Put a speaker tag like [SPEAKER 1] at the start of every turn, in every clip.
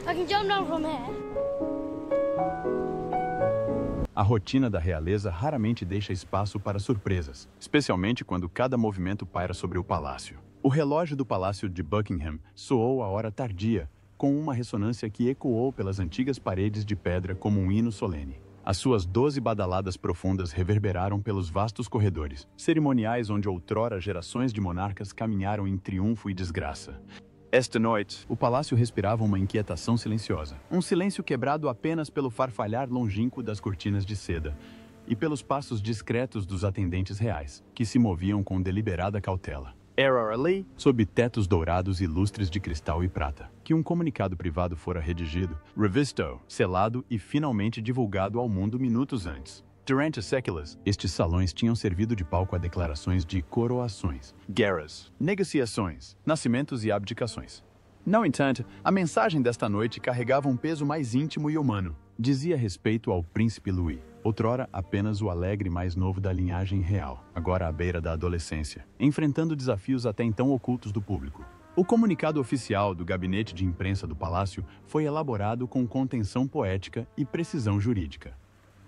[SPEAKER 1] I can jump down from here.
[SPEAKER 2] A rotina da realeza raramente deixa espaço para surpresas, especialmente quando cada movimento paira sobre o palácio. O relógio do palácio de Buckingham soou a hora tardia, com uma ressonância que ecoou pelas antigas paredes de pedra como um hino solene. As suas 12 badaladas profundas reverberaram pelos vastos corredores, cerimoniais onde outrora gerações de monarcas caminharam em triunfo e desgraça. Esta noite, o palácio respirava uma inquietação silenciosa. Um silêncio quebrado apenas pelo farfalhar longínquo das cortinas de seda e pelos passos discretos dos atendentes reais, que se moviam com deliberada cautela. Era ali, sob tetos dourados e lustres de cristal e prata, que um comunicado privado fora redigido, revisto, selado e finalmente divulgado ao mundo minutos antes. Durante séculos, estes salões tinham servido de palco a declarações de coroações, guerras, negociações, nascimentos e abdicações. No entanto, a mensagem desta noite carregava um peso mais íntimo e humano. Dizia respeito ao príncipe Louis, outrora apenas o alegre mais novo da linhagem real, agora à beira da adolescência, enfrentando desafios até então ocultos do público. O comunicado oficial do gabinete de imprensa do palácio foi elaborado com contenção poética e precisão jurídica.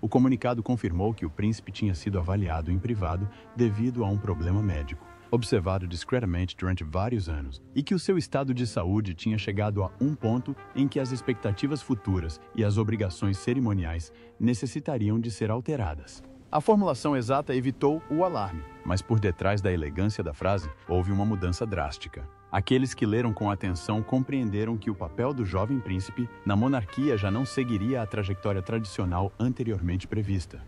[SPEAKER 2] O comunicado confirmou que o príncipe tinha sido avaliado em privado devido a um problema médico, observado discretamente durante vários anos, e que o seu estado de saúde tinha chegado a um ponto em que as expectativas futuras e as obrigações cerimoniais necessitariam de ser alteradas. A formulação exata evitou o alarme, mas por detrás da elegância da frase houve uma mudança drástica. Aqueles que leram com atenção compreenderam que o papel do jovem príncipe na monarquia já não seguiria a trajetória tradicional anteriormente prevista.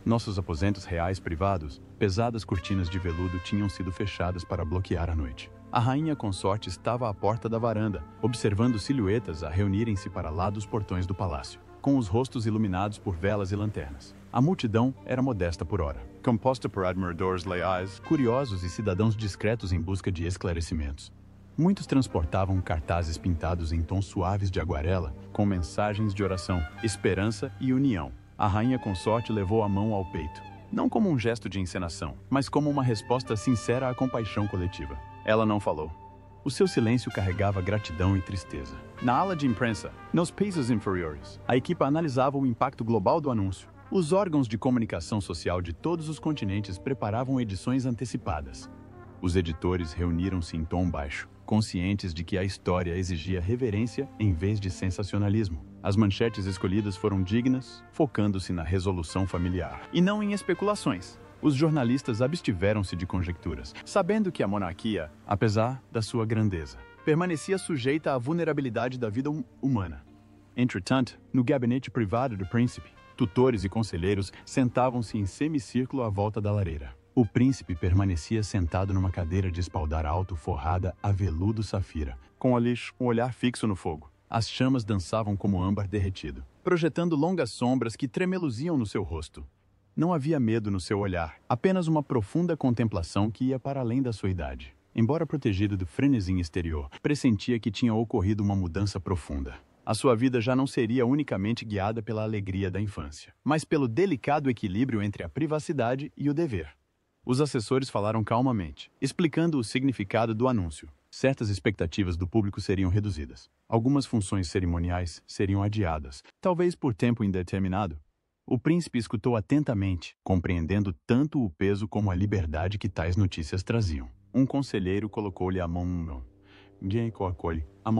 [SPEAKER 2] Nossos aposentos reais privados, pesadas cortinas de veludo tinham sido fechadas para bloquear a noite. A rainha consorte estava à porta da varanda, observando silhuetas a reunirem-se para lá dos portões do palácio, com os rostos iluminados por velas e lanternas. A multidão era modesta por hora, composta por admiradores leais, curiosos e cidadãos discretos em busca de esclarecimentos. Muitos transportavam cartazes pintados em tons suaves de aguarela, com mensagens de oração, esperança e união. A rainha consorte levou a mão ao peito, não como um gesto de encenação, mas como uma resposta sincera à compaixão coletiva. Ela não falou. O seu silêncio carregava gratidão e tristeza. Na ala de imprensa, nos pisos inferiores, a equipe analisava o impacto global do anúncio. Os órgãos de comunicação social de todos os continentes preparavam edições antecipadas. Os editores reuniram-se em tom baixo, conscientes de que a história exigia reverência em vez de sensacionalismo. As manchetes escolhidas foram dignas, focando-se na resolução familiar, e não em especulações. Os jornalistas abstiveram-se de conjecturas, sabendo que a monarquia, apesar da sua grandeza, permanecia sujeita à vulnerabilidade da vida humana. Entretanto, no gabinete privado do príncipe, tutores e conselheiros sentavam-se em semicírculo à volta da lareira. O príncipe permanecia sentado numa cadeira de espaldar alto forrada a veludo safira, com um olhar fixo no fogo. As chamas dançavam como âmbar derretido, projetando longas sombras que tremeluziam no seu rosto. Não havia medo no seu olhar, apenas uma profunda contemplação que ia para além da sua idade. Embora protegido do frenesim exterior, pressentia que tinha ocorrido uma mudança profunda. A sua vida já não seria unicamente guiada pela alegria da infância, mas pelo delicado equilíbrio entre a privacidade e o dever. Os assessores falaram calmamente, explicando o significado do anúncio. Certas expectativas do público seriam reduzidas. Algumas funções cerimoniais seriam adiadas, talvez por tempo indeterminado. O príncipe escutou atentamente, compreendendo tanto o peso como a liberdade que tais notícias traziam. Um conselheiro colocou-lhe a mão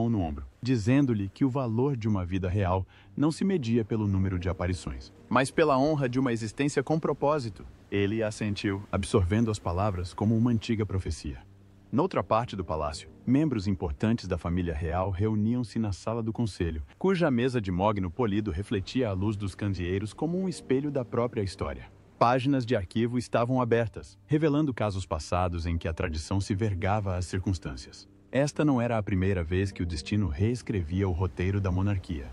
[SPEAKER 2] no ombro, dizendo-lhe que o valor de uma vida real não se media pelo número de aparições, mas pela honra de uma existência com propósito. Ele assentiu, absorvendo as palavras como uma antiga profecia. Noutra parte do palácio, membros importantes da família real reuniam-se na sala do conselho, cuja mesa de mogno polido refletia a luz dos candeeiros como um espelho da própria história. Páginas de arquivo estavam abertas, revelando casos passados em que a tradição se vergava às circunstâncias. Esta não era a primeira vez que o destino reescrevia o roteiro da monarquia.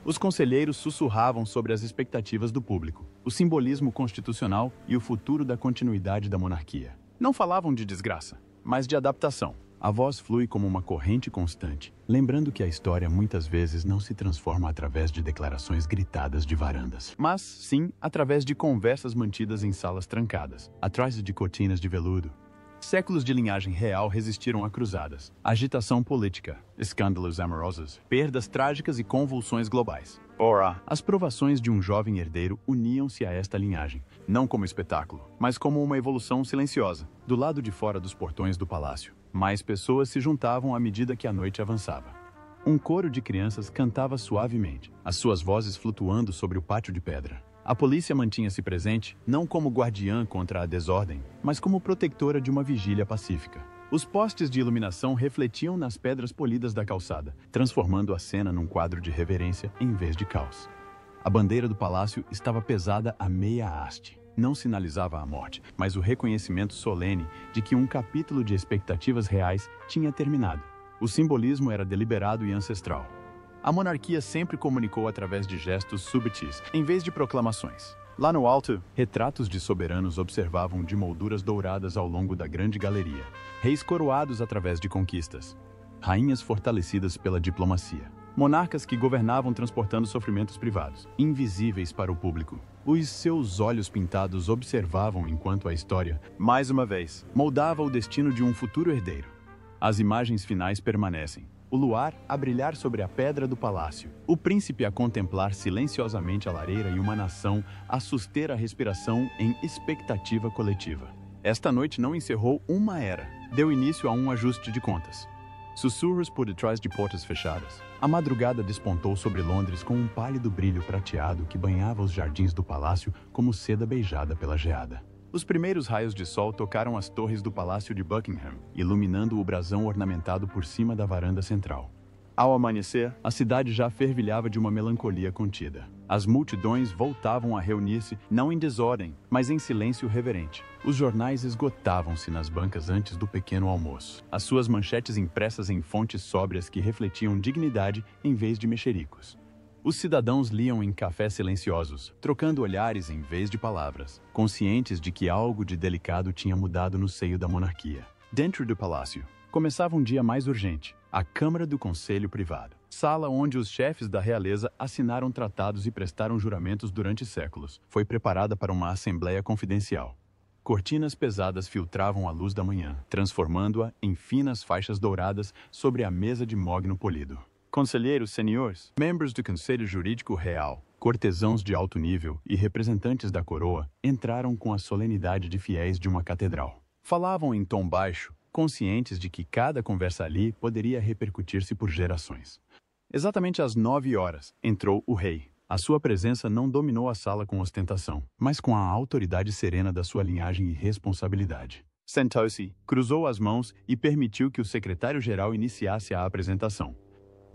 [SPEAKER 2] Os conselheiros sussurravam sobre as expectativas do público, o simbolismo constitucional e o futuro da continuidade da monarquia. Não falavam de desgraça, mas de adaptação. A voz flui como uma corrente constante, lembrando que a história muitas vezes não se transforma através de declarações gritadas de varandas, mas sim através de conversas mantidas em salas trancadas, atrás de cortinas de veludo. Séculos de linhagem real resistiram a cruzadas, agitação política, escândalos amorosos, perdas trágicas e convulsões globais. Ora, as provações de um jovem herdeiro uniam-se a esta linhagem, não como espetáculo, mas como uma evolução silenciosa. Do lado de fora dos portões do palácio, mais pessoas se juntavam à medida que a noite avançava. Um coro de crianças cantava suavemente, as suas vozes flutuando sobre o pátio de pedra. A polícia mantinha-se presente, não como guardiã contra a desordem, mas como protetora de uma vigília pacífica. Os postes de iluminação refletiam nas pedras polidas da calçada, transformando a cena num quadro de reverência em vez de caos. A bandeira do palácio estava pesada a meia haste. Não sinalizava a morte, mas o reconhecimento solene de que um capítulo de expectativas reais tinha terminado. O simbolismo era deliberado e ancestral. A monarquia sempre comunicou através de gestos subtis, em vez de proclamações. Lá no alto, retratos de soberanos observavam de molduras douradas ao longo da grande galeria. Reis coroados através de conquistas. Rainhas fortalecidas pela diplomacia. Monarcas que governavam transportando sofrimentos privados, invisíveis para o público. Os seus olhos pintados observavam enquanto a história, mais uma vez, moldava o destino de um futuro herdeiro. As imagens finais permanecem. O luar a brilhar sobre a pedra do palácio. O príncipe a contemplar silenciosamente a lareira e uma nação a suster a respiração em expectativa coletiva. Esta noite não encerrou uma era. Deu início a um ajuste de contas. Sussurros por detrás de portas fechadas. A madrugada despontou sobre Londres com um pálido brilho prateado que banhava os jardins do palácio como seda beijada pela geada. Os primeiros raios de sol tocaram as torres do Palácio de Buckingham, iluminando o brasão ornamentado por cima da varanda central. Ao amanhecer, a cidade já fervilhava de uma melancolia contida. As multidões voltavam a reunir-se, não em desordem, mas em silêncio reverente. Os jornais esgotavam-se nas bancas antes do pequeno almoço. As suas manchetes impressas em fontes sóbrias que refletiam dignidade em vez de mexericos. Os cidadãos liam em cafés silenciosos, trocando olhares em vez de palavras, conscientes de que algo de delicado tinha mudado no seio da monarquia. Dentro do palácio, começava um dia mais urgente, a Câmara do Conselho Privado, sala onde os chefes da realeza assinaram tratados e prestaram juramentos durante séculos. Foi preparada para uma assembleia confidencial. Cortinas pesadas filtravam a luz da manhã, transformando-a em finas faixas douradas sobre a mesa de mogno polido. Conselheiros seniores, membros do Conselho Jurídico Real, cortesãos de alto nível e representantes da coroa entraram com a solenidade de fiéis de uma catedral. Falavam em tom baixo, conscientes de que cada conversa ali poderia repercutir-se por gerações. Exatamente às 9 horas, entrou o rei. A sua presença não dominou a sala com ostentação, mas com a autoridade serena da sua linhagem e responsabilidade. Sentou-se, cruzou as mãos e permitiu que o secretário-geral iniciasse a apresentação.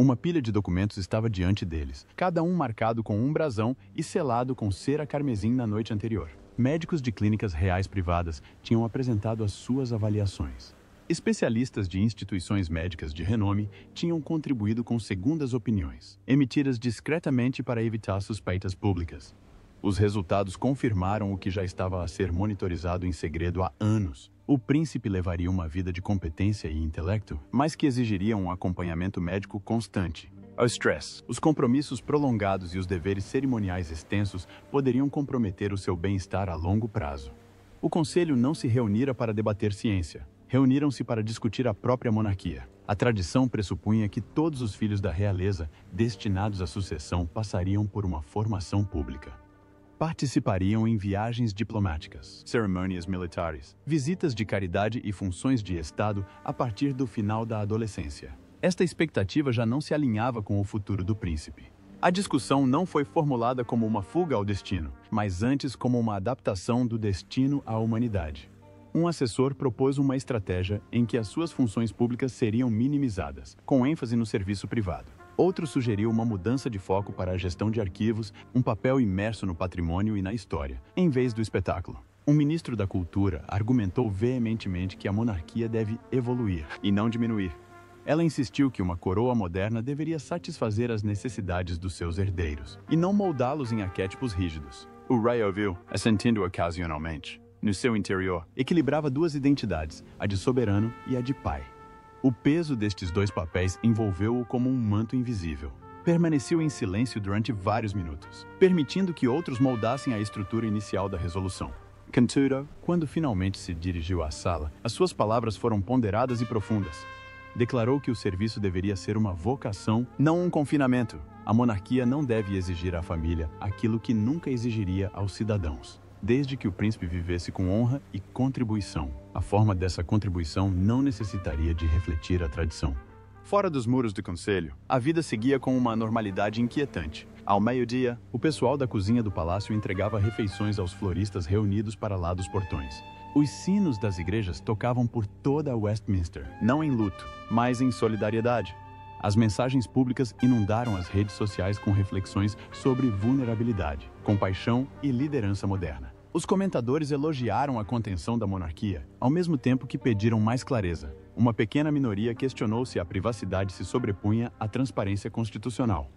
[SPEAKER 2] Uma pilha de documentos estava diante deles, cada um marcado com um brasão e selado com cera carmesim na noite anterior. Médicos de clínicas reais privadas tinham apresentado as suas avaliações. Especialistas de instituições médicas de renome tinham contribuído com segundas opiniões, emitidas discretamente para evitar suspeitas públicas. Os resultados confirmaram o que já estava a ser monitorizado em segredo há anos. O príncipe levaria uma vida de competência e intelecto, mas que exigiria um acompanhamento médico constante. O estresse, os compromissos prolongados e os deveres cerimoniais extensos poderiam comprometer o seu bem-estar a longo prazo. O conselho não se reunira para debater ciência. Reuniram-se para discutir a própria monarquia. A tradição pressupunha que todos os filhos da realeza, destinados à sucessão, passariam por uma formação pública. Participariam em viagens diplomáticas, cerimônias militares, visitas de caridade e funções de Estado a partir do final da adolescência. Esta expectativa já não se alinhava com o futuro do príncipe. A discussão não foi formulada como uma fuga ao destino, mas antes como uma adaptação do destino à humanidade. Um assessor propôs uma estratégia em que as suas funções públicas seriam minimizadas, com ênfase no serviço privado. Outro sugeriu uma mudança de foco para a gestão de arquivos, um papel imerso no patrimônio e na história, em vez do espetáculo. Um ministro da Cultura argumentou veementemente que a monarquia deve evoluir e não diminuir. Ela insistiu que uma coroa moderna deveria satisfazer as necessidades dos seus herdeiros, e não moldá-los em arquétipos rígidos. O rei ouviu, assentindo ocasionalmente. No seu interior, equilibrava duas identidades, a de soberano e a de pai. O peso destes dois papéis envolveu-o como um manto invisível. Permaneceu em silêncio durante vários minutos, permitindo que outros moldassem a estrutura inicial da resolução. Contudo, quando finalmente se dirigiu à sala, as suas palavras foram ponderadas e profundas. Declarou que o serviço deveria ser uma vocação, não um confinamento. A monarquia não deve exigir à família aquilo que nunca exigiria aos cidadãos, desde que o príncipe vivesse com honra e contribuição. A forma dessa contribuição não necessitaria de refletir a tradição. Fora dos muros do conselho, a vida seguia com uma normalidade inquietante. Ao meio-dia, o pessoal da cozinha do palácio entregava refeições aos floristas reunidos para lá dos portões. Os sinos das igrejas tocavam por toda Westminster, não em luto, mas em solidariedade. As mensagens públicas inundaram as redes sociais com reflexões sobre vulnerabilidade, compaixão e liderança moderna. Os comentadores elogiaram a contenção da monarquia, ao mesmo tempo que pediram mais clareza. Uma pequena minoria questionou se a privacidade se sobrepunha à transparência constitucional.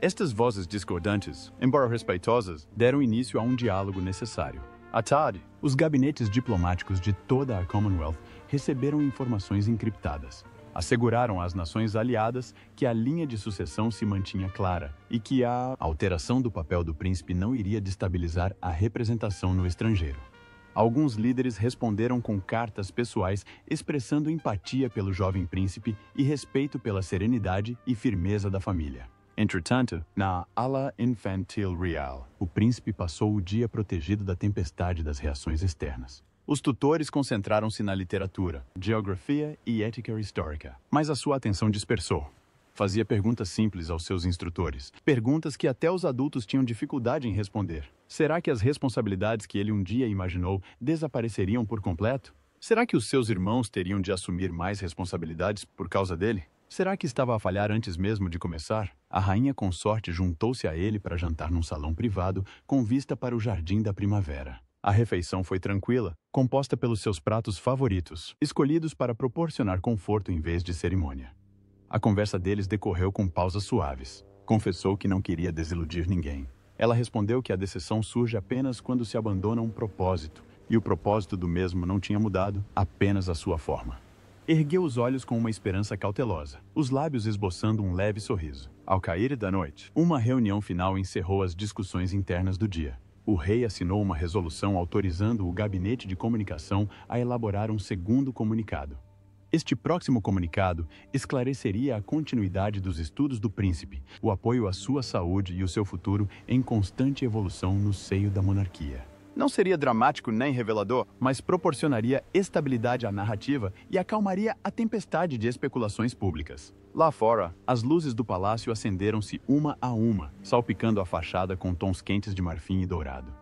[SPEAKER 2] Estas vozes discordantes, embora respeitosas, deram início a um diálogo necessário. À tarde, os gabinetes diplomáticos de toda a Commonwealth receberam informações encriptadas. Asseguraram às nações aliadas que a linha de sucessão se mantinha clara e que a alteração do papel do príncipe não iria destabilizar a representação no estrangeiro. Alguns líderes responderam com cartas pessoais expressando empatia pelo jovem príncipe e respeito pela serenidade e firmeza da família. Entretanto, na ala infantil real, o príncipe passou o dia protegido da tempestade das reações externas. Os tutores concentraram-se na literatura, geografia e ética histórica, mas a sua atenção dispersou. Fazia perguntas simples aos seus instrutores, perguntas que até os adultos tinham dificuldade em responder. Será que as responsabilidades que ele um dia imaginou desapareceriam por completo? Será que os seus irmãos teriam de assumir mais responsabilidades por causa dele? Será que estava a falhar antes mesmo de começar? A rainha consorte juntou-se a ele para jantar num salão privado com vista para o jardim da primavera. A refeição foi tranquila, composta pelos seus pratos favoritos, escolhidos para proporcionar conforto em vez de cerimônia. A conversa deles decorreu com pausas suaves. Confessou que não queria desiludir ninguém. Ela respondeu que a decepção surge apenas quando se abandona um propósito, e o propósito do mesmo não tinha mudado, apenas a sua forma. Ergueu os olhos com uma esperança cautelosa, os lábios esboçando um leve sorriso. Ao cair da noite, uma reunião final encerrou as discussões internas do dia. O rei assinou uma resolução autorizando o gabinete de comunicação a elaborar um segundo comunicado. Este próximo comunicado esclareceria a continuidade dos estudos do príncipe, o apoio à sua saúde e o seu futuro em constante evolução no seio da monarquia. Não seria dramático nem revelador, mas proporcionaria estabilidade à narrativa e acalmaria a tempestade de especulações públicas. Lá fora, as luzes do palácio acenderam-se uma a uma, salpicando a fachada com tons quentes de marfim e dourado.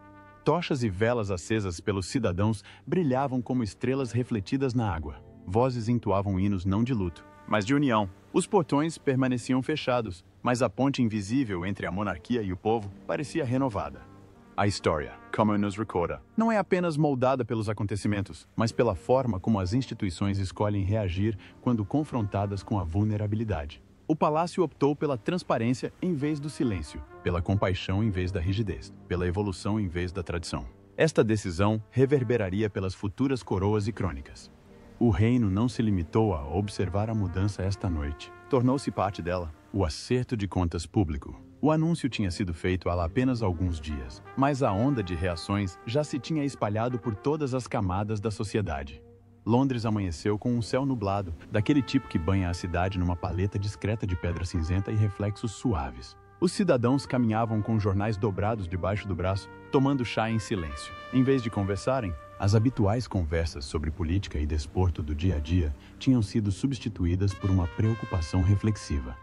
[SPEAKER 2] Tochas e velas acesas pelos cidadãos brilhavam como estrelas refletidas na água. Vozes entoavam hinos não de luto, mas de união. Os portões permaneciam fechados, mas a ponte invisível entre a monarquia e o povo parecia renovada. A história, como nos recorda, não é apenas moldada pelos acontecimentos, mas pela forma como as instituições escolhem reagir quando confrontadas com a vulnerabilidade. O palácio optou pela transparência em vez do silêncio, pela compaixão em vez da rigidez, pela evolução em vez da tradição. Esta decisão reverberaria pelas futuras coroas e crônicas. O reino não se limitou a observar a mudança esta noite. Tornou-se parte dela. O acerto de contas público. O anúncio tinha sido feito há apenas alguns dias, mas a onda de reações já se tinha espalhado por todas as camadas da sociedade. Londres amanheceu com um céu nublado, daquele tipo que banha a cidade numa paleta discreta de pedra cinzenta e reflexos suaves. Os cidadãos caminhavam com jornais dobrados debaixo do braço, tomando chá em silêncio. Em vez de conversarem, as habituais conversas sobre política e desporto do dia a dia tinham sido substituídas por uma preocupação reflexiva.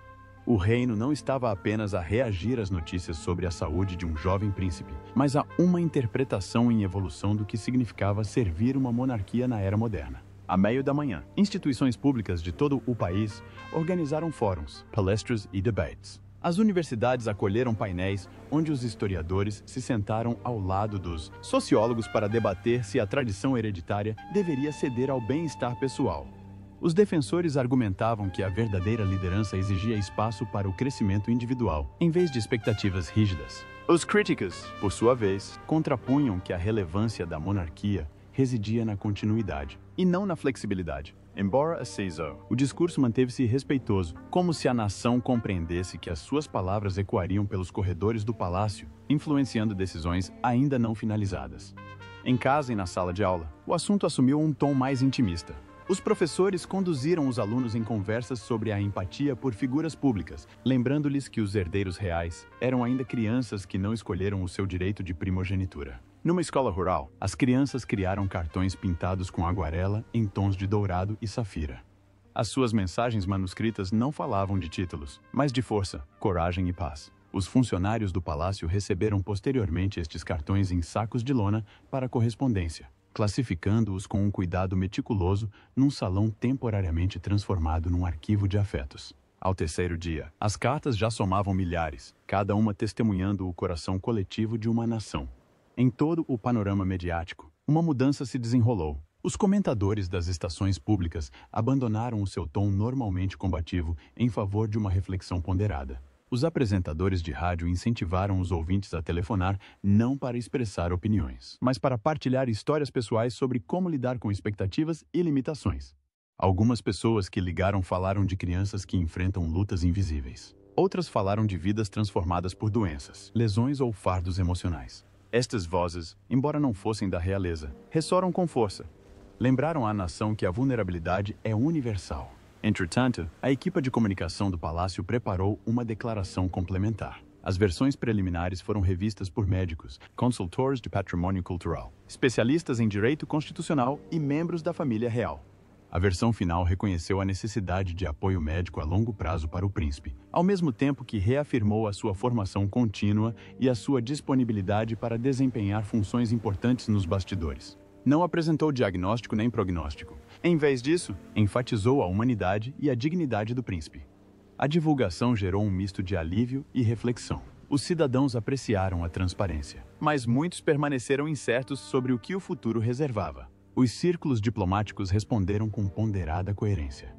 [SPEAKER 2] O reino não estava apenas a reagir às notícias sobre a saúde de um jovem príncipe, mas a uma interpretação em evolução do que significava servir uma monarquia na era moderna. À meio da manhã, instituições públicas de todo o país organizaram fóruns, palestras e debates. As universidades acolheram painéis onde os historiadores se sentaram ao lado dos sociólogos para debater se a tradição hereditária deveria ceder ao bem-estar pessoal. Os defensores argumentavam que a verdadeira liderança exigia espaço para o crescimento individual, em vez de expectativas rígidas. Os críticos, por sua vez, contrapunham que a relevância da monarquia residia na continuidade, e não na flexibilidade. Embora aceso, o discurso manteve-se respeitoso, como se a nação compreendesse que as suas palavras ecoariam pelos corredores do palácio, influenciando decisões ainda não finalizadas. Em casa e na sala de aula, o assunto assumiu um tom mais intimista. Os professores conduziram os alunos em conversas sobre a empatia por figuras públicas, lembrando-lhes que os herdeiros reais eram ainda crianças que não escolheram o seu direito de primogenitura. Numa escola rural, as crianças criaram cartões pintados com aguarela em tons de dourado e safira. As suas mensagens manuscritas não falavam de títulos, mas de força, coragem e paz. Os funcionários do palácio receberam posteriormente estes cartões em sacos de lona para correspondência, classificando-os com um cuidado meticuloso num salão temporariamente transformado num arquivo de afetos. Ao terceiro dia, as cartas já somavam milhares, cada uma testemunhando o coração coletivo de uma nação. Em todo o panorama mediático, uma mudança se desenrolou. Os comentadores das estações públicas abandonaram o seu tom normalmente combativo em favor de uma reflexão ponderada. Os apresentadores de rádio incentivaram os ouvintes a telefonar não para expressar opiniões, mas para partilhar histórias pessoais sobre como lidar com expectativas e limitações. Algumas pessoas que ligaram falaram de crianças que enfrentam lutas invisíveis. Outras falaram de vidas transformadas por doenças, lesões ou fardos emocionais. Estas vozes, embora não fossem da realeza, ressoram com força. Lembraram à nação que a vulnerabilidade é universal. Entretanto, a equipe de comunicação do palácio preparou uma declaração complementar. As versões preliminares foram revistas por médicos, consultores de patrimônio cultural, especialistas em direito constitucional e membros da família real. A versão final reconheceu a necessidade de apoio médico a longo prazo para o príncipe, ao mesmo tempo que reafirmou a sua formação contínua e a sua disponibilidade para desempenhar funções importantes nos bastidores. Não apresentou diagnóstico nem prognóstico. Em vez disso, enfatizou a humanidade e a dignidade do príncipe. A divulgação gerou um misto de alívio e reflexão. Os cidadãos apreciaram a transparência, mas muitos permaneceram incertos sobre o que o futuro reservava. Os círculos diplomáticos responderam com ponderada coerência.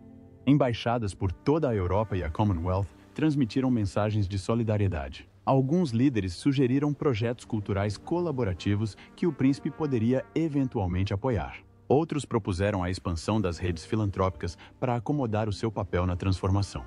[SPEAKER 2] Embaixadas por toda a Europa e a Commonwealth transmitiram mensagens de solidariedade. Alguns líderes sugeriram projetos culturais colaborativos que o príncipe poderia eventualmente apoiar. Outros propuseram a expansão das redes filantrópicas para acomodar o seu papel na transformação.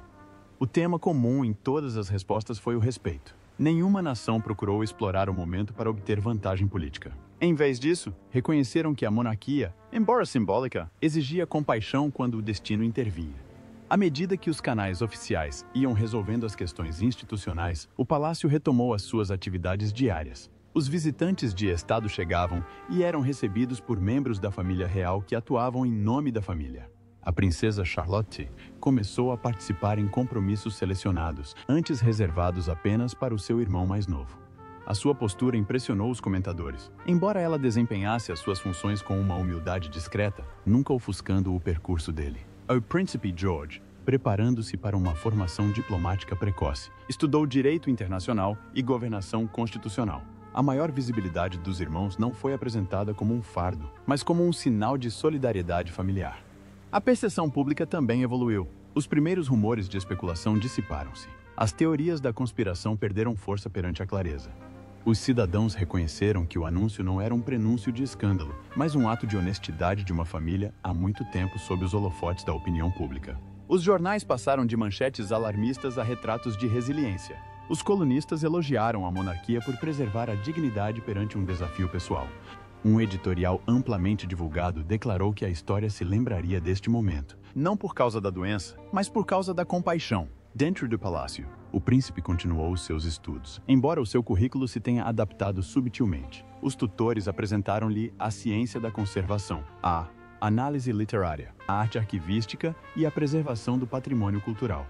[SPEAKER 2] O tema comum em todas as respostas foi o respeito. Nenhuma nação procurou explorar o momento para obter vantagem política. Em vez disso, reconheceram que a monarquia, embora simbólica, exigia compaixão quando o destino intervinha. À medida que os canais oficiais iam resolvendo as questões institucionais, o palácio retomou as suas atividades diárias. Os visitantes de estado chegavam e eram recebidos por membros da família real que atuavam em nome da família. A princesa Charlotte começou a participar em compromissos selecionados, antes reservados apenas para o seu irmão mais novo. A sua postura impressionou os comentadores. Embora ela desempenhasse as suas funções com uma humildade discreta, nunca ofuscando o percurso dele. O príncipe George, preparando-se para uma formação diplomática precoce, estudou direito internacional e governação constitucional. A maior visibilidade dos irmãos não foi apresentada como um fardo, mas como um sinal de solidariedade familiar. A percepção pública também evoluiu. Os primeiros rumores de especulação dissiparam-se. As teorias da conspiração perderam força perante a clareza. Os cidadãos reconheceram que o anúncio não era um prenúncio de escândalo, mas um ato de honestidade de uma família há muito tempo sob os holofotes da opinião pública. Os jornais passaram de manchetes alarmistas a retratos de resiliência. Os colunistas elogiaram a monarquia por preservar a dignidade perante um desafio pessoal. Um editorial amplamente divulgado declarou que a história se lembraria deste momento, não por causa da doença, mas por causa da compaixão. Dentro do palácio, o príncipe continuou os seus estudos, embora o seu currículo se tenha adaptado subtilmente. Os tutores apresentaram-lhe a ciência da conservação, a análise literária, a arte arquivística e a preservação do patrimônio cultural.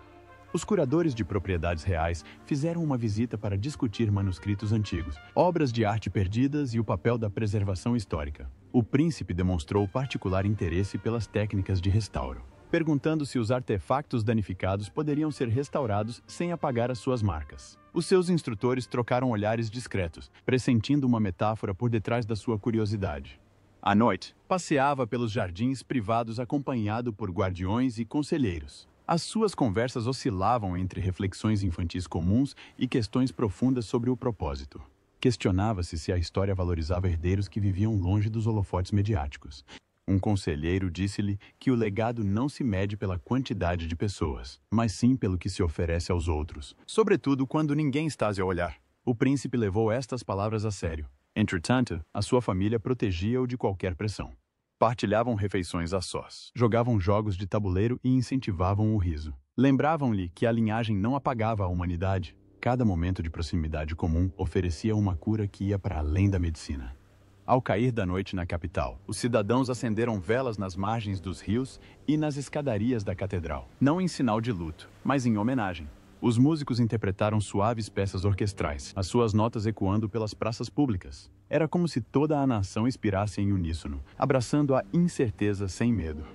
[SPEAKER 2] Os curadores de propriedades reais fizeram uma visita para discutir manuscritos antigos, obras de arte perdidas e o papel da preservação histórica. O príncipe demonstrou particular interesse pelas técnicas de restauro, perguntando se os artefactos danificados poderiam ser restaurados sem apagar as suas marcas. Os seus instrutores trocaram olhares discretos, pressentindo uma metáfora por detrás da sua curiosidade. À noite, passeava pelos jardins privados acompanhado por guardiões e conselheiros. As suas conversas oscilavam entre reflexões infantis comuns e questões profundas sobre o propósito. Questionava-se se a história valorizava herdeiros que viviam longe dos holofotes mediáticos. Um conselheiro disse-lhe que o legado não se mede pela quantidade de pessoas, mas sim pelo que se oferece aos outros, sobretudo quando ninguém está a olhar. O príncipe levou estas palavras a sério. Entretanto, a sua família protegia-o de qualquer pressão. Partilhavam refeições a sós, jogavam jogos de tabuleiro e incentivavam o riso. Lembravam-lhe que a linhagem não apagava a humanidade. Cada momento de proximidade comum oferecia uma cura que ia para além da medicina. Ao cair da noite na capital, os cidadãos acenderam velas nas margens dos rios e nas escadarias da catedral, não em sinal de luto, mas em homenagem. Os músicos interpretaram suaves peças orquestrais, as suas notas ecoando pelas praças públicas. Era como se toda a nação expirasse em uníssono, abraçando a incerteza sem medo.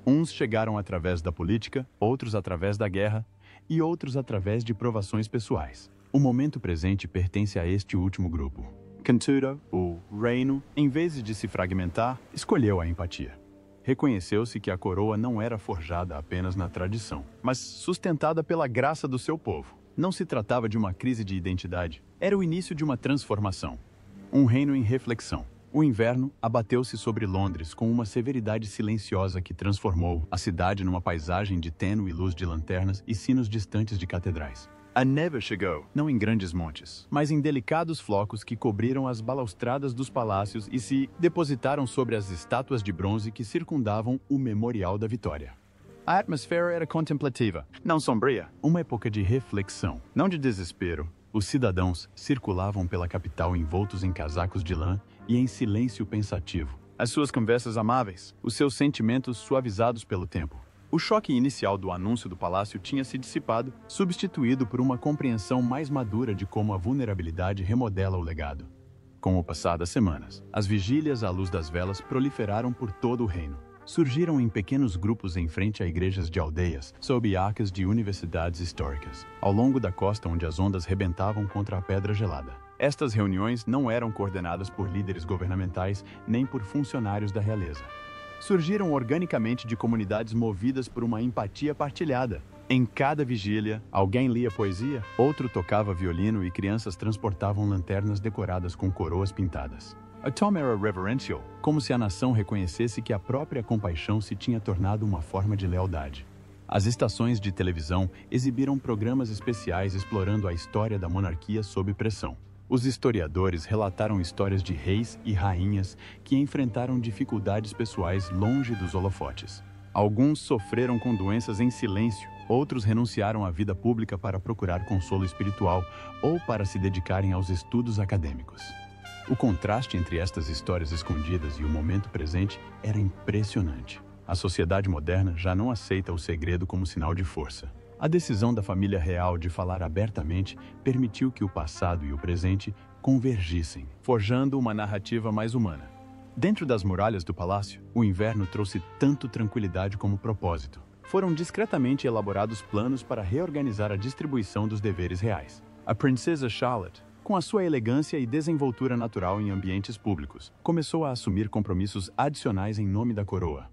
[SPEAKER 2] Uns chegaram através da política, outros através da guerra e outros através de provações pessoais. O momento presente pertence a este último grupo. Cantudo, o reino, em vez de se fragmentar, escolheu a empatia. Reconheceu-se que a coroa não era forjada apenas na tradição, mas sustentada pela graça do seu povo. Não se tratava de uma crise de identidade, era o início de uma transformação. Um reino em reflexão. O inverno abateu-se sobre Londres com uma severidade silenciosa que transformou a cidade numa paisagem de tênue luz de lanternas e sinos distantes de catedrais. A neve chegou, não em grandes montes, mas em delicados flocos que cobriram as balaustradas dos palácios e se depositaram sobre as estátuas de bronze que circundavam o Memorial da Vitória. A atmosfera era contemplativa, não sombria, uma época de reflexão, não de desespero. Os cidadãos circulavam pela capital envoltos em casacos de lã e em silêncio pensativo. As suas conversas amáveis, os seus sentimentos suavizados pelo tempo. O choque inicial do anúncio do palácio tinha se dissipado, substituído por uma compreensão mais madura de como a vulnerabilidade remodela o legado. Com o passar das semanas, as vigílias à luz das velas proliferaram por todo o reino. Surgiram em pequenos grupos em frente a igrejas de aldeias, sob arcas de universidades históricas, ao longo da costa onde as ondas rebentavam contra a pedra gelada. Estas reuniões não eram coordenadas por líderes governamentais nem por funcionários da realeza. Surgiram organicamente de comunidades movidas por uma empatia partilhada. Em cada vigília, alguém lia poesia, outro tocava violino e crianças transportavam lanternas decoradas com coroas pintadas. O tom era reverential, como se a nação reconhecesse que a própria compaixão se tinha tornado uma forma de lealdade. As estações de televisão exibiram programas especiais explorando a história da monarquia sob pressão. Os historiadores relataram histórias de reis e rainhas que enfrentaram dificuldades pessoais longe dos holofotes. Alguns sofreram com doenças em silêncio, outros renunciaram à vida pública para procurar consolo espiritual ou para se dedicarem aos estudos acadêmicos. O contraste entre estas histórias escondidas e o momento presente era impressionante. A sociedade moderna já não aceita o segredo como sinal de força. A decisão da família real de falar abertamente permitiu que o passado e o presente convergissem, forjando uma narrativa mais humana. Dentro das muralhas do palácio, o inverno trouxe tanto tranquilidade como propósito. Foram discretamente elaborados planos para reorganizar a distribuição dos deveres reais. A princesa Charlotte, com a sua elegância e desenvoltura natural em ambientes públicos, começou a assumir compromissos adicionais em nome da coroa.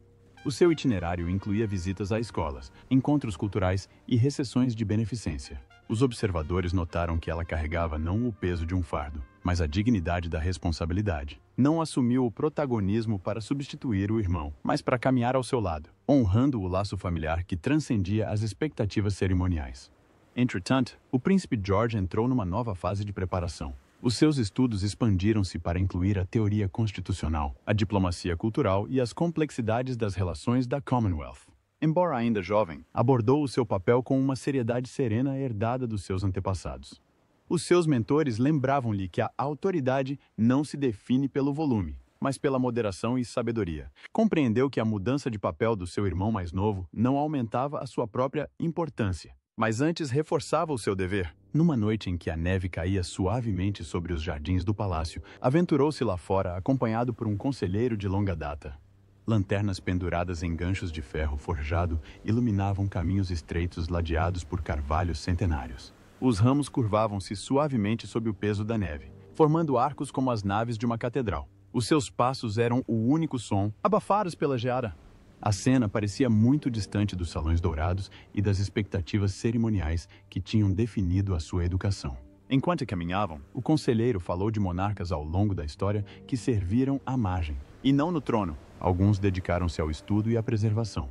[SPEAKER 2] O seu itinerário incluía visitas a escolas, encontros culturais e recessões de beneficência. Os observadores notaram que ela carregava não o peso de um fardo, mas a dignidade da responsabilidade. Não assumiu o protagonismo para substituir o irmão, mas para caminhar ao seu lado, honrando o laço familiar que transcendia as expectativas cerimoniais. Entretanto, o príncipe George entrou numa nova fase de preparação. Os seus estudos expandiram-se para incluir a teoria constitucional, a diplomacia cultural e as complexidades das relações da Commonwealth. Embora ainda jovem, abordou o seu papel com uma seriedade serena herdada dos seus antepassados. Os seus mentores lembravam-lhe que a autoridade não se define pelo volume, mas pela moderação e sabedoria. Compreendeu que a mudança de papel do seu irmão mais novo não aumentava a sua própria importância, mas antes reforçava o seu dever. Numa noite em que a neve caía suavemente sobre os jardins do palácio, aventurou-se lá fora acompanhado por um conselheiro de longa data. Lanternas penduradas em ganchos de ferro forjado iluminavam caminhos estreitos ladeados por carvalhos centenários. Os ramos curvavam-se suavemente sob o peso da neve, formando arcos como as naves de uma catedral. Os seus passos eram o único som, abafados pela geada. A cena parecia muito distante dos salões dourados e das expectativas cerimoniais que tinham definido a sua educação. Enquanto caminhavam, o conselheiro falou de monarcas ao longo da história que serviram à margem, e não no trono. Alguns dedicaram-se ao estudo e à preservação.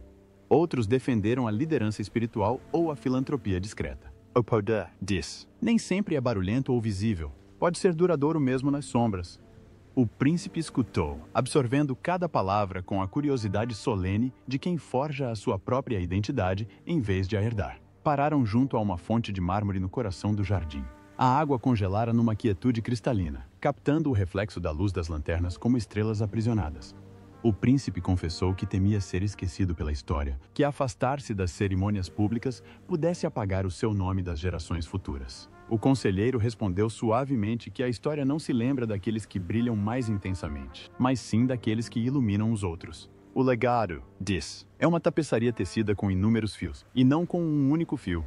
[SPEAKER 2] Outros defenderam a liderança espiritual ou a filantropia discreta. O poder, diz, nem sempre é barulhento ou visível. Pode ser duradouro mesmo nas sombras. O príncipe escutou, absorvendo cada palavra com a curiosidade solene de quem forja a sua própria identidade em vez de a herdar. Pararam junto a uma fonte de mármore no coração do jardim. A água congelara numa quietude cristalina, captando o reflexo da luz das lanternas como estrelas aprisionadas. O príncipe confessou que temia ser esquecido pela história, que afastar-se das cerimônias públicas pudesse apagar o seu nome das gerações futuras. O conselheiro respondeu suavemente que a história não se lembra daqueles que brilham mais intensamente, mas sim daqueles que iluminam os outros. O legado, diz, é uma tapeçaria tecida com inúmeros fios, e não com um único fio.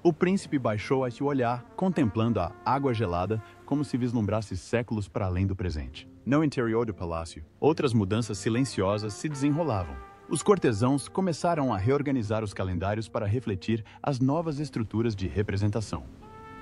[SPEAKER 2] O príncipe baixou a se olhar, contemplando a água gelada, como se vislumbrasse séculos para além do presente. No interior do palácio, outras mudanças silenciosas se desenrolavam. Os cortesãos começaram a reorganizar os calendários para refletir as novas estruturas de representação.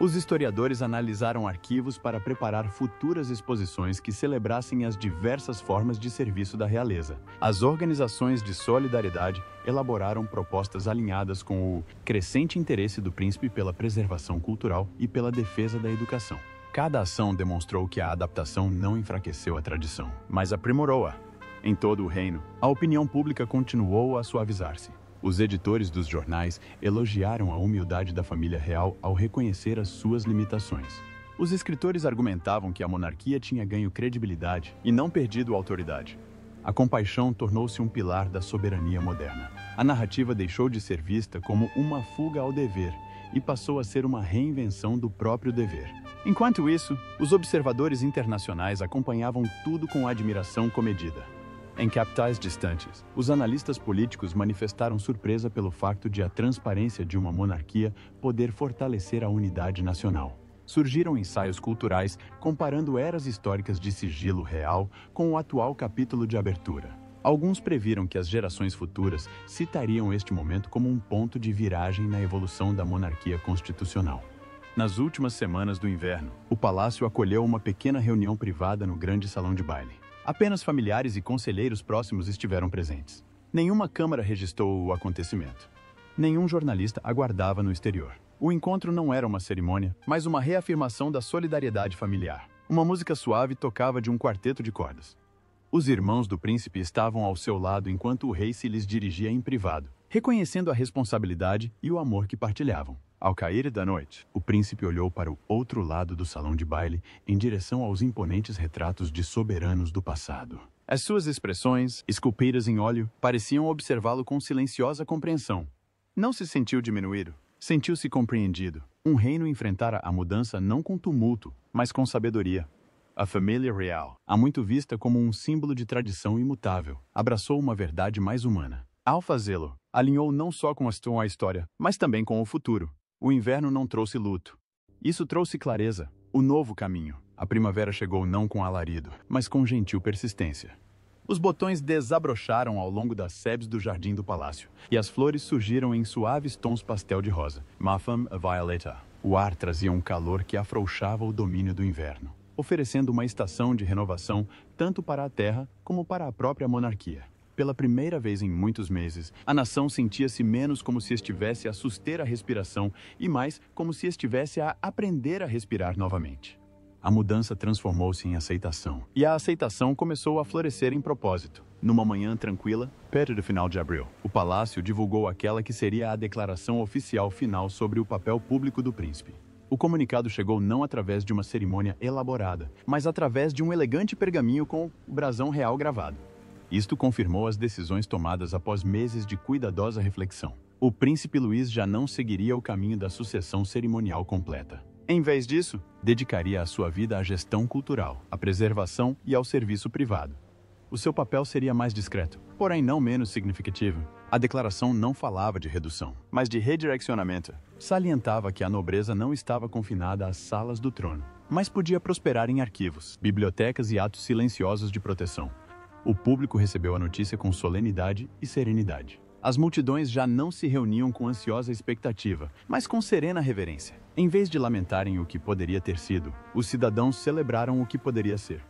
[SPEAKER 2] Os historiadores analisaram arquivos para preparar futuras exposições que celebrassem as diversas formas de serviço da realeza. As organizações de solidariedade elaboraram propostas alinhadas com o crescente interesse do príncipe pela preservação cultural e pela defesa da educação. Cada ação demonstrou que a adaptação não enfraqueceu a tradição, mas aprimorou-a. Em todo o reino, a opinião pública continuou a suavizar-se. Os editores dos jornais elogiaram a humildade da família real ao reconhecer as suas limitações. Os escritores argumentavam que a monarquia tinha ganho credibilidade e não perdido autoridade. A compaixão tornou-se um pilar da soberania moderna. A narrativa deixou de ser vista como uma fuga ao dever e passou a ser uma reinvenção do próprio dever. Enquanto isso, os observadores internacionais acompanhavam tudo com admiração comedida. Em capitais distantes, os analistas políticos manifestaram surpresa pelo fato de a transparência de uma monarquia poder fortalecer a unidade nacional. Surgiram ensaios culturais comparando eras históricas de sigilo real com o atual capítulo de abertura. Alguns previram que as gerações futuras citariam este momento como um ponto de viragem na evolução da monarquia constitucional. Nas últimas semanas do inverno, o palácio acolheu uma pequena reunião privada no grande salão de baile. Apenas familiares e conselheiros próximos estiveram presentes. Nenhuma câmara registrou o acontecimento. Nenhum jornalista aguardava no exterior. O encontro não era uma cerimônia, mas uma reafirmação da solidariedade familiar. Uma música suave tocava de um quarteto de cordas. Os irmãos do príncipe estavam ao seu lado enquanto o rei se lhes dirigia em privado, reconhecendo a responsabilidade e o amor que partilhavam. Ao cair da noite, o príncipe olhou para o outro lado do salão de baile, em direção aos imponentes retratos de soberanos do passado. As suas expressões, esculpidas em óleo, pareciam observá-lo com silenciosa compreensão. Não se sentiu diminuído, sentiu-se compreendido. Um reino enfrentara a mudança não com tumulto, mas com sabedoria. A família real, há muito vista como um símbolo de tradição imutável, abraçou uma verdade mais humana. Ao fazê-lo, alinhou não só com a história, mas também com o futuro. O inverno não trouxe luto. Isso trouxe clareza, o novo caminho. A primavera chegou não com alarido, mas com gentil persistência. Os botões desabrocharam ao longo das sebes do jardim do palácio, e as flores surgiram em suaves tons pastel de rosa. Mapham a violeta. O ar trazia um calor que afrouxava o domínio do inverno, oferecendo uma estação de renovação tanto para a terra como para a própria monarquia. Pela primeira vez em muitos meses, a nação sentia-se menos como se estivesse a suster a respiração e mais como se estivesse a aprender a respirar novamente. A mudança transformou-se em aceitação, e a aceitação começou a florescer em propósito. Numa manhã tranquila, perto do final de abril, o palácio divulgou aquela que seria a declaração oficial final sobre o papel público do príncipe. O comunicado chegou não através de uma cerimônia elaborada, mas através de um elegante pergaminho com o brasão real gravado. Isto confirmou as decisões tomadas após meses de cuidadosa reflexão. O príncipe Luís já não seguiria o caminho da sucessão cerimonial completa. Em vez disso, dedicaria a sua vida à gestão cultural, à preservação e ao serviço privado. O seu papel seria mais discreto, porém não menos significativo. A declaração não falava de redução, mas de redirecionamento. Salientava que a nobreza não estava confinada às salas do trono, mas podia prosperar em arquivos, bibliotecas e atos silenciosos de proteção. O público recebeu a notícia com solenidade e serenidade. As multidões já não se reuniam com ansiosa expectativa, mas com serena reverência. Em vez de lamentarem o que poderia ter sido, os cidadãos celebraram o que poderia ser.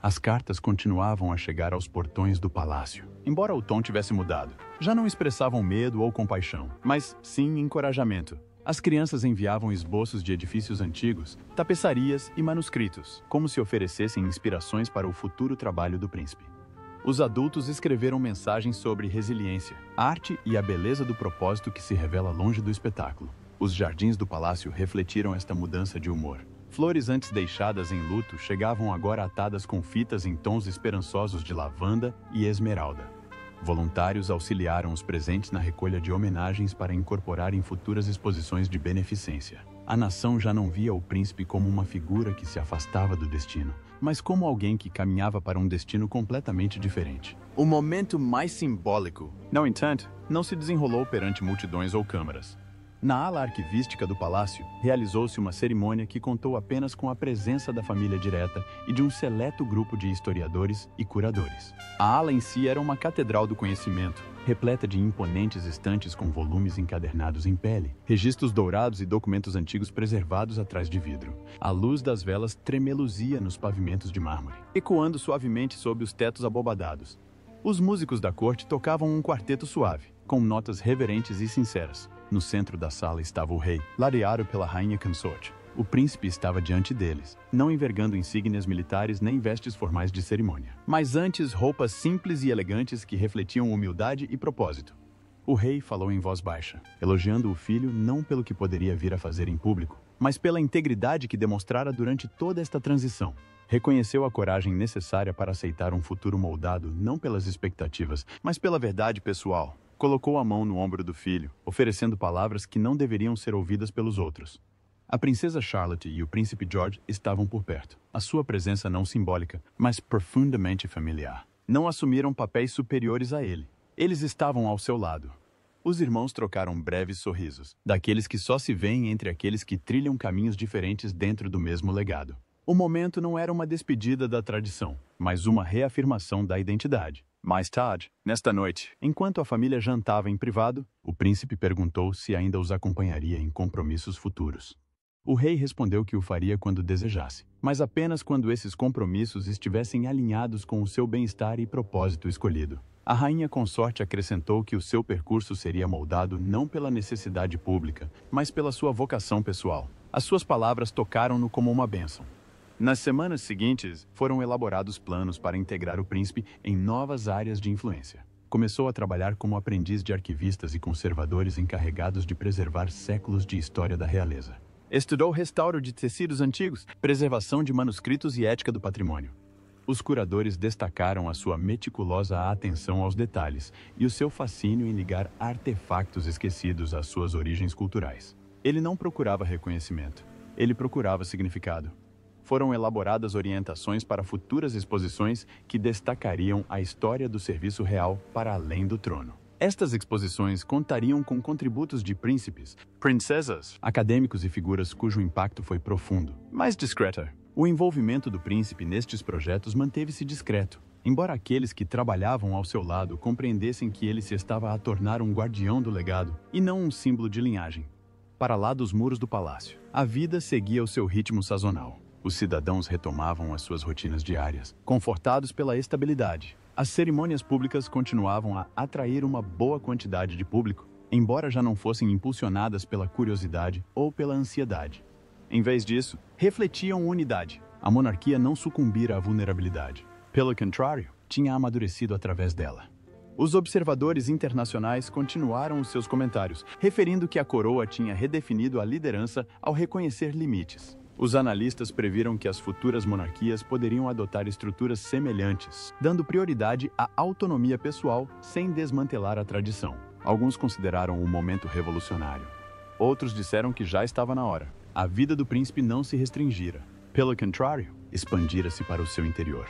[SPEAKER 2] As cartas continuavam a chegar aos portões do palácio. Embora o tom tivesse mudado, já não expressavam medo ou compaixão, mas sim encorajamento. As crianças enviavam esboços de edifícios antigos, tapeçarias e manuscritos, como se oferecessem inspirações para o futuro trabalho do príncipe. Os adultos escreveram mensagens sobre resiliência, arte e a beleza do propósito que se revela longe do espetáculo. Os jardins do palácio refletiram esta mudança de humor. Flores antes deixadas em luto chegavam agora atadas com fitas em tons esperançosos de lavanda e esmeralda. Voluntários auxiliaram os presentes na recolha de homenagens para incorporar em futuras exposições de beneficência. A nação já não via o príncipe como uma figura que se afastava do destino, mas como alguém que caminhava para um destino completamente diferente. O momento mais simbólico, no entanto, não se desenrolou perante multidões ou câmaras. Na ala arquivística do palácio, realizou-se uma cerimônia que contou apenas com a presença da família direta e de um seleto grupo de historiadores e curadores. A ala em si era uma catedral do conhecimento, repleta de imponentes estantes com volumes encadernados em pele, registros dourados e documentos antigos preservados atrás de vidro. A luz das velas tremeluzia nos pavimentos de mármore, ecoando suavemente sob os tetos abobadados. Os músicos da corte tocavam um quarteto suave, com notas reverentes e sinceras. No centro da sala estava o rei, lareado pela rainha consorte. O príncipe estava diante deles, não envergando insígnias militares nem vestes formais de cerimônia, mas antes roupas simples e elegantes que refletiam humildade e propósito. O rei falou em voz baixa, elogiando o filho não pelo que poderia vir a fazer em público, mas pela integridade que demonstrara durante toda esta transição. Reconheceu a coragem necessária para aceitar um futuro moldado não pelas expectativas, mas pela verdade pessoal. Colocou a mão no ombro do filho, oferecendo palavras que não deveriam ser ouvidas pelos outros. A princesa Charlotte e o príncipe George estavam por perto. A sua presença não simbólica, mas profundamente familiar. Não assumiram papéis superiores a ele. Eles estavam ao seu lado. Os irmãos trocaram breves sorrisos, daqueles que só se veem entre aqueles que trilham caminhos diferentes dentro do mesmo legado. O momento não era uma despedida da tradição, mas uma reafirmação da identidade. Mais tarde, nesta noite, enquanto a família jantava em privado, o príncipe perguntou se ainda os acompanharia em compromissos futuros. O rei respondeu que o faria quando desejasse, mas apenas quando esses compromissos estivessem alinhados com o seu bem-estar e propósito escolhido. A rainha consorte acrescentou que o seu percurso seria moldado não pela necessidade pública, mas pela sua vocação pessoal. As suas palavras tocaram-no como uma bênção. Nas semanas seguintes, foram elaborados planos para integrar o príncipe em novas áreas de influência. Começou a trabalhar como aprendiz de arquivistas e conservadores encarregados de preservar séculos de história da realeza. Estudou restauro de tecidos antigos, preservação de manuscritos e ética do patrimônio. Os curadores destacaram a sua meticulosa atenção aos detalhes e o seu fascínio em ligar artefactos esquecidos às suas origens culturais. Ele não procurava reconhecimento, ele procurava significado. Foram elaboradas orientações para futuras exposições que destacariam a história do serviço real para além do trono. Estas exposições contariam com contributos de príncipes, princesas, acadêmicos e figuras cujo impacto foi profundo, mas discreta. O envolvimento do príncipe nestes projetos manteve-se discreto, embora aqueles que trabalhavam ao seu lado compreendessem que ele se estava a tornar um guardião do legado e não um símbolo de linhagem. Para lá dos muros do palácio, a vida seguia o seu ritmo sazonal. Os cidadãos retomavam as suas rotinas diárias, confortados pela estabilidade. As cerimônias públicas continuavam a atrair uma boa quantidade de público, embora já não fossem impulsionadas pela curiosidade ou pela ansiedade. Em vez disso, refletiam unidade. A monarquia não sucumbira à vulnerabilidade. Pelo contrário, tinha amadurecido através dela. Os observadores internacionais continuaram os seus comentários, referindo que a coroa tinha redefinido a liderança ao reconhecer limites. Os analistas previram que as futuras monarquias poderiam adotar estruturas semelhantes, dando prioridade à autonomia pessoal sem desmantelar a tradição. Alguns consideraram o momento revolucionário. Outros disseram que já estava na hora. A vida do príncipe não se restringira. Pelo contrário, expandira-se para o seu interior.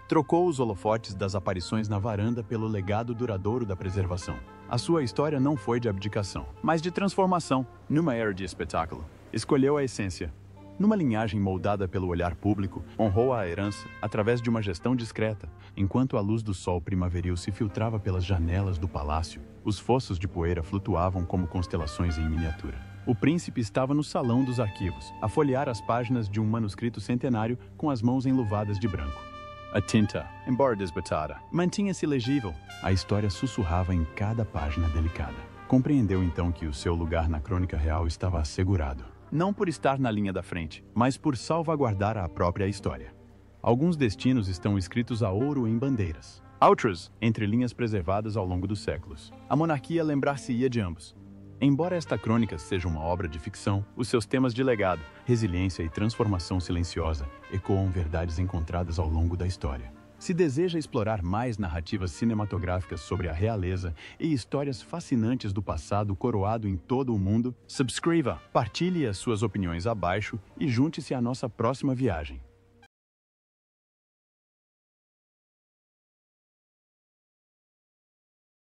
[SPEAKER 2] Trocou os holofotes das aparições na varanda pelo legado duradouro da preservação. A sua história não foi de abdicação, mas de transformação. Numa era de espetáculo, escolheu a essência. Numa linhagem moldada pelo olhar público, honrou a herança através de uma gestão discreta. Enquanto a luz do sol primaveril se filtrava pelas janelas do palácio, os fossos de poeira flutuavam como constelações em miniatura. O príncipe estava no salão dos arquivos, a folhear as páginas de um manuscrito centenário com as mãos enluvadas de branco. A tinta, embora desbotada, mantinha-se legível. A história sussurrava em cada página delicada. Compreendeu então que o seu lugar na crônica real estava assegurado. Não por estar na linha da frente, mas por salvaguardar a própria história. Alguns destinos estão escritos a ouro em bandeiras. Outras, entre linhas preservadas ao longo dos séculos. A monarquia lembrar-se-ia de ambos. Embora esta crônica seja uma obra de ficção, os seus temas de legado, resiliência e transformação silenciosa ecoam verdades encontradas ao longo da história. Se deseja explorar mais narrativas cinematográficas sobre a realeza e histórias fascinantes do passado coroado em todo o mundo, subscreva, partilhe as suas opiniões abaixo e junte-se à nossa próxima viagem.